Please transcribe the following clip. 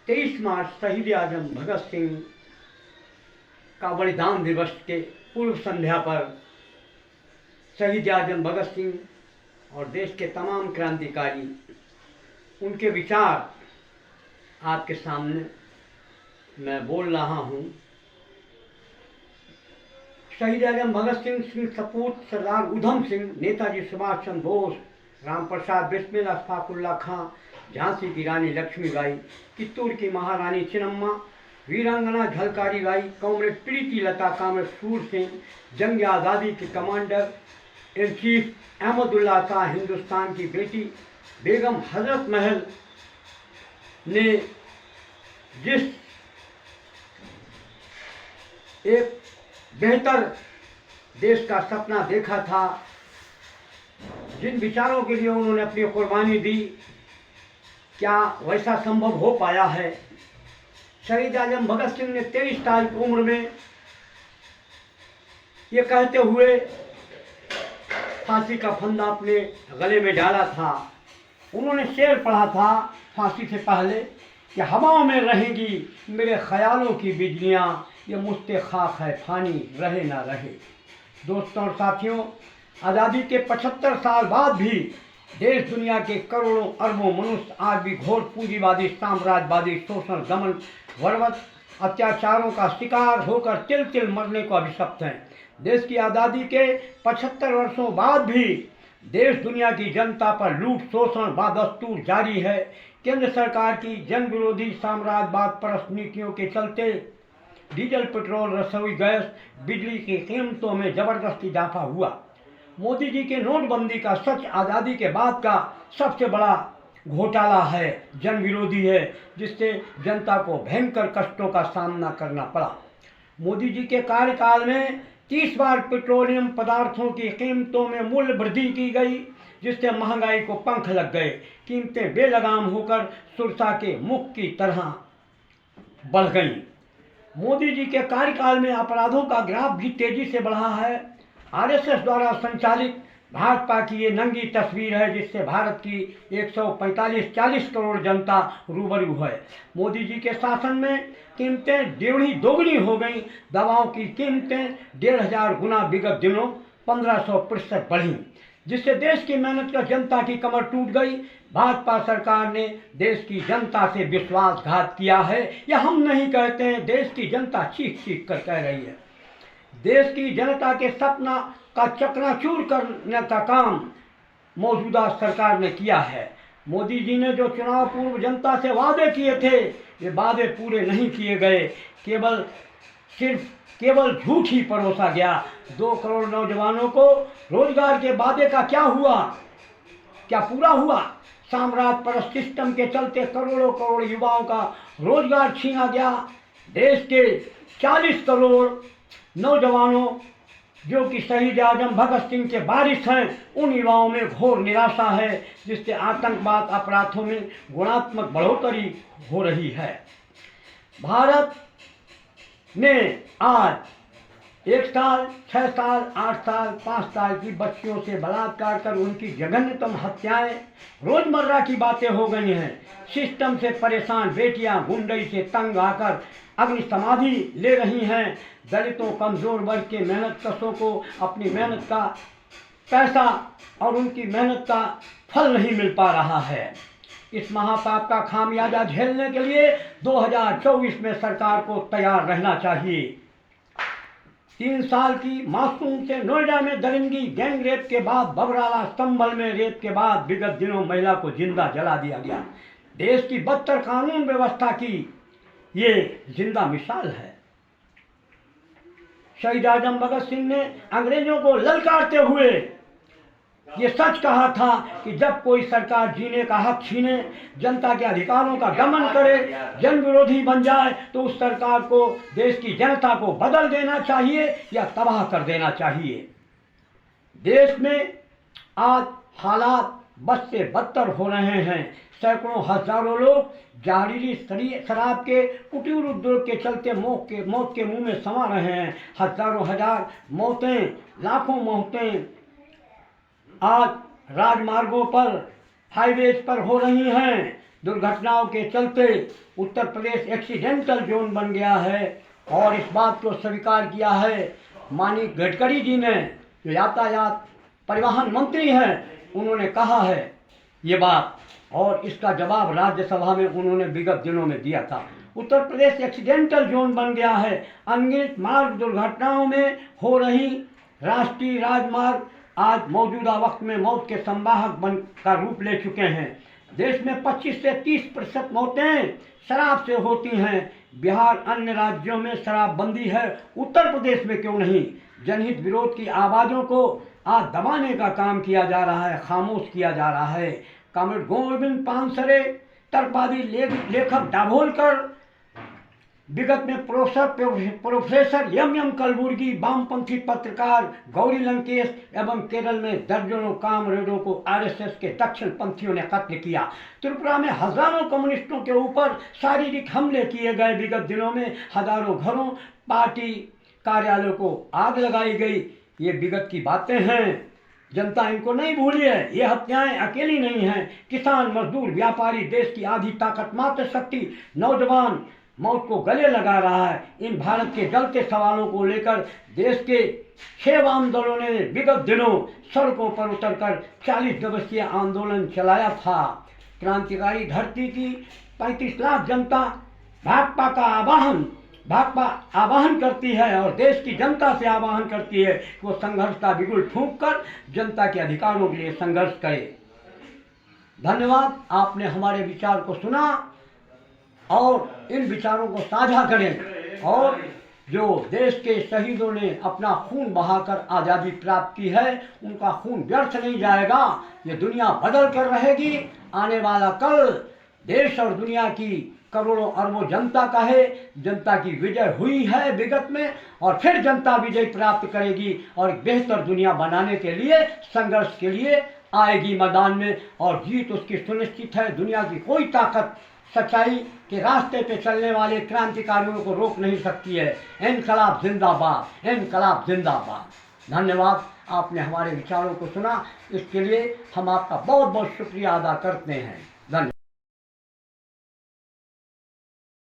23 मार्च शहीद आजम भगत सिंह का बलिदान दिवस के पूर्व संध्या पर शहीद आजम भगत सिंह और देश के तमाम क्रांतिकारी उनके विचार आपके सामने मैं बोल रहा हूँ। शहीद आजम भगत सिंह, सिंह सपूत, सरदार उधम सिंह, नेताजी सुभाष चंद्र बोस, राम प्रसाद बिस्मिल, अशफाकुल्ला खां, झांसी की रानी लक्ष्मीबाई, कित्तूर की महारानी चिन्नम्मा, वीरांगना झलकारी बाई, कॉमरेड प्रीति लता, कॉमरेड सूर सिंह, जंग आज़ादी के commander in chief Ahmadullah Shah, Hindustan की बेटी बेगम हजरत महल ने जिस एक बेहतर देश का सपना देखा था, जिन विचारों के लिए उन्होंने अपनी कुर्बानी दी, क्या वैसा संभव हो पाया है? शहीद आजम भगत सिंह ने 23 साल की उम्र में ये कहते हुए फांसी का फंदा अपने गले में डाला था। उन्होंने शेर पढ़ा था फांसी से पहले कि हवाओं में रहेंगी मेरे ख्यालों की बिजलियाँ, ये मुझसे खाक है फानी रहे ना रहे। दोस्तों और साथियों, आज़ादी के 75 साल बाद भी देश दुनिया के करोड़ों अरबों मनुष्य आज भी घोर पूंजीवादी, साम्राज्यवादी शोषण, दमन, बर्बर अत्याचारों का शिकार होकर तिल तिल मरने को अभिशप्त हैं। देश की आज़ादी के 75 वर्षों बाद भी देश दुनिया की जनता पर लूट, शोषण बदस्तूर जारी है। केंद्र सरकार की जन विरोधी साम्राज्यवाद परस्त नीतियों के चलते डीजल, पेट्रोल, रसोई गैस, बिजली की कीमतों में जबरदस्त इजाफा हुआ। मोदी जी के नोटबंदी का सच आज़ादी के बाद का सबसे बड़ा घोटाला है, जन विरोधी है, जिससे जनता को भयंकर कष्टों का सामना करना पड़ा। मोदी जी के कार्यकाल में 30 बार पेट्रोलियम पदार्थों की कीमतों में मूल्य वृद्धि की गई, जिससे महंगाई को पंख लग गए। कीमतें बेलगाम होकर सुरसा के मुख की तरह बढ़ गईं। मोदी जी के कार्यकाल में अपराधों का ग्राफ भी तेजी से बढ़ा है। आरएसएस द्वारा संचालित भाजपा की ये नंगी तस्वीर है, जिससे भारत की 145-40 करोड़ जनता रूबरू है। मोदी जी के शासन में कीमतें डेढ़ी दोगुनी हो गईं। दवाओं की कीमतें 1500 गुना विगत दिनों 1500% बढ़ी, जिससे देश की मेहनत कर जनता की कमर टूट गई। भाजपा सरकार ने देश की जनता से विश्वासघात किया है। यह हम नहीं कहते हैं, देश की जनता चीख चीख कर कह रही है। देश की जनता के सपना का चकनाचूर करने का काम मौजूदा सरकार ने किया है। मोदी जी ने जो चुनाव पूर्व जनता से वादे किए थे, ये वादे पूरे नहीं किए गए। केवल झूठ ही परोसा गया। 2 करोड़ नौजवानों को रोजगार के वादे का क्या हुआ? क्या पूरा हुआ? साम्राज्य परस्त सिस्टम के चलते करोड़ों करोड़ युवाओं का रोजगार छीना गया। देश के 40 करोड़ नौजवानों जो कि शहीद आजम भगत सिंह के वारिस हैं, उन युवाओं में घोर निराशा है, जिससे आतंकवाद अपराधों में गुणात्मक बढ़ोतरी हो रही है। भारत ने आज 1 साल, 6 साल, 8 साल, 5 साल की बच्चियों से बलात्कार कर उनकी जघन्यतम हत्याएं रोजमर्रा की बातें हो गई हैं। सिस्टम से परेशान बेटियां गुंडई से तंग आकर अग्नि समाधि ले रही हैं। दलितों, कमजोर वर्ग के मेहनत कशों को अपनी मेहनत का पैसा और उनकी मेहनत का फल नहीं मिल पा रहा है। इस महापाप का खामियाजा झेलने के लिए 2024 में सरकार को तैयार रहना चाहिए। 3 साल की मासूम से नोएडा में दरिंदगी, गैंग रेप के बाद बबराला, संभल में रेप के बाद विगत दिनों महिला को जिंदा जला दिया गया। देश की बदतर कानून व्यवस्था की ये जिंदा मिसाल है। शहीद आजम भगत सिंह ने अंग्रेजों को ललकारते हुए ये सच कहा था कि जब कोई सरकार जीने का हक छीने, जनता के अधिकारों का दमन करे, जन विरोधी बन जाए, तो उस सरकार को, देश की जनता को बदल देना चाहिए या तबाह कर देना चाहिए। देश में आज हालात बद से बदतर हो रहे हैं। सैकड़ों हजारों लोग जहरीली शराब के कुटीर उद्योग के चलते मौत के मुंह में समा रहे हैं। हजारों हजार मौतें, लाखों मौतें आज राजमार्गों पर, हाईवेज पर हो रही हैं। दुर्घटनाओं के चलते उत्तर प्रदेश एक्सीडेंटल जोन बन गया है। और इस बात को स्वीकार किया है माननीय गडकरी जी ने, जो यातायात परिवहन मंत्री हैं, उन्होंने कहा है ये बात, और इसका जवाब राज्यसभा में उन्होंने विगत दिनों में दिया था। उत्तर प्रदेश एक्सीडेंटल जोन बन गया है। अनगिनत मार्ग दुर्घटनाओं में हो रही राष्ट्रीय राजमार्ग आज मौजूदा वक्त में मौत के संवाहक बन का रूप ले चुके हैं। देश में 25 से 30% मौतें शराब से होती हैं। बिहार अन्य राज्यों में शराबबंदी है, उत्तर प्रदेश में क्यों नहीं? जनहित विरोध की आवाज़ों को आज दबाने का काम किया जा रहा है, खामोश किया जा रहा है। कॉमरेड गोविंद पानसरे, तर्कवादी लेखक दाभोलकर, विगत में प्रोफेसर एम कलबुर्गी, वामपंथी पत्रकार गौरी लंकेश एवं केरल में दर्जनों कामरेडों को आरएसएस के दक्षिण पंथियों ने कत्ल किया। त्रिपुरा में हजारों कम्युनिस्टों के ऊपर शारीरिक हमले किए गए। विगत दिनों में हजारों घरों, पार्टी कार्यालयों को आग लगाई गई। ये विगत की बातें हैं, जनता इनको नहीं भूली है। ये हत्याएं अकेली नहीं हैं। किसान, मजदूर, व्यापारी, देश की आधी ताकत, मात्र शक्ति, नौजवान मौत को गले लगा रहा है। इन भारत के जलते सवालों को लेकर देश के 6 आंदोलनों ने विगत दिनों सड़कों पर उतरकर 40 दिवसीय आंदोलन चलाया था। क्रांतिकारी धरती की 35 लाख जनता भाजपा आवाहन करती है और देश की जनता से आवाहन करती है कि वो संघर्ष का बिगुल फूंक कर जनता के अधिकारों के लिए संघर्ष करे। धन्यवाद, आपने हमारे विचार को सुना और इन विचारों को साझा करें। और जो देश के शहीदों ने अपना खून बहाकर आज़ादी प्राप्त की है, उनका खून व्यर्थ नहीं जाएगा। ये दुनिया बदल कर रहेगी। आने वाला कल देश और दुनिया की करोड़ों अरबों जनता का है। जनता की विजय हुई है विगत में, और फिर जनता विजय प्राप्त करेगी और एक बेहतर दुनिया बनाने के लिए संघर्ष के लिए आएगी मैदान में, और जीत उसकी सुनिश्चित है। दुनिया की कोई ताकत सच्चाई के रास्ते पे चलने वाले क्रांतिकारियों को रोक नहीं सकती है। इनकलाब जिंदाबाद, इनकलाब जिंदाबाद। धन्यवाद, आपने हमारे विचारों को सुना, इसके लिए हम आपका बहुत बहुत शुक्रिया अदा करते हैं।